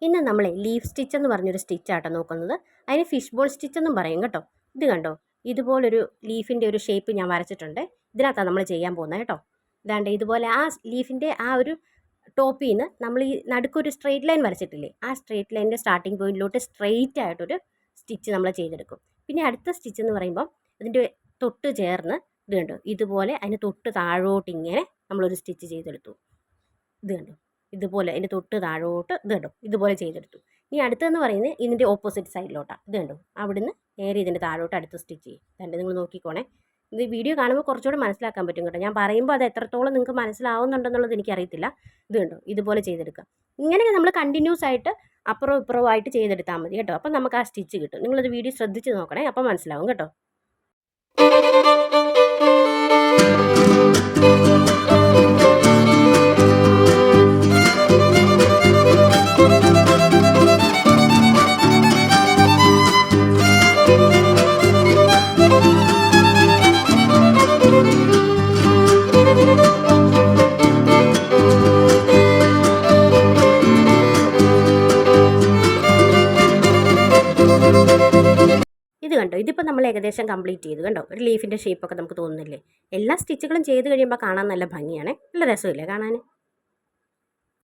ഇന്ന് നമ്മൾ leaf stitch എന്ന് പറഞ്ഞൊരു സ്റ്റിച്ചാട്ടോ നോക്കുന്നത്. അതിന് ഫിഷ് ബോൾ സ്റ്റിച്ച് എന്നും പറയും കേട്ടോ. ഇത് കണ്ടോ, ഇതുപോലൊരു ലീഫിൻ്റെ ഒരു ഷേപ്പ് ഞാൻ വരച്ചിട്ടുണ്ട്. ഇതിനകത്താണ് നമ്മൾ ചെയ്യാൻ പോകുന്നത് കേട്ടോ. ഇതാണ്ട് ഇതുപോലെ ആ ലീഫിൻ്റെ ആ ഒരു ടോപ്പിൽ നിന്ന് നമ്മൾ ഈ നടുക്കൊരു സ്ട്രെയിറ്റ് ലൈൻ വരച്ചിട്ടില്ലേ, ആ സ്ട്രെയിറ്റ് ലൈനിൻ്റെ സ്റ്റാർട്ടിംഗ് പോയിന്റിലോട്ട് സ്ട്രെയിറ്റ് ആയിട്ടൊരു സ്റ്റിച്ച് നമ്മൾ ചെയ്തെടുക്കും. പിന്നെ അടുത്ത സ്റ്റിച്ച് എന്ന് പറയുമ്പോൾ ഇതിൻ്റെ തൊട്ട് ചേർന്ന് ഇത് കണ്ടോ, ഇതുപോലെ അതിന് തൊട്ട് താഴോട്ട് ഇങ്ങനെ നമ്മളൊരു സ്റ്റിച്ച് ചെയ്തെടുത്തു. ഇത് കണ്ടോ, ഇതുപോലെ അതിൻ്റെ തൊട്ട് താഴോട്ട് ഇത് കണ്ടോ, ഇതുപോലെ ചെയ്തെടുത്തു. ഇനി അടുത്തതെന്ന് പറയുന്നത് ഇതിൻ്റെ ഓപ്പോസിറ്റ് സൈഡിലോട്ടാണ്. ഇത് കണ്ടോ, അവിടുന്ന് നേരെ ഇതിൻ്റെ താഴോട്ട് അടുത്ത് സ്റ്റിച്ച് ചെയ്യും. രണ്ട് നിങ്ങൾ നോക്കിക്കോണേ. ഇത് വീഡിയോ കാണുമ്പോൾ കുറച്ചുകൂടെ മനസ്സിലാക്കാൻ പറ്റും കേട്ടോ. ഞാൻ പറയുമ്പോൾ അത് എത്രത്തോളം നിങ്ങൾക്ക് മനസ്സിലാവുന്നുണ്ടെന്നുള്ളത് എനിക്കറിയത്തില്ല. ഇത് കണ്ടോ, ഇതുപോലെ ചെയ്തെടുക്കുക. ഇങ്ങനെ നമ്മൾ കണ്ടിന്യൂസ് ആയിട്ട് അപ്പുറവും ഇപ്പുറവും ആയിട്ട് ചെയ്തെടുത്താൽ മതി കേട്ടോ. അപ്പം നമുക്ക് ആ സ്റ്റിച്ച് കിട്ടും. നിങ്ങളത് വീഡിയോ ശ്രദ്ധിച്ച് നോക്കണേ, അപ്പം മനസ്സിലാവും കേട്ടോ. ഇത് കണ്ടോ, ഇതിപ്പോൾ നമ്മൾ ഏകദേശം കംപ്ലീറ്റ് ചെയ്തു കണ്ടോ. ഒരു ലീഫിൻ്റെ ഷേപ്പൊക്കെ നമുക്ക് തോന്നുന്നില്ലേ. എല്ലാ സ്റ്റിച്ചുകളും ചെയ്ത് കഴിയുമ്പോൾ കാണാൻ നല്ല ഭംഗിയാണ്, നല്ല രസമില്ലേ കാണാൻ.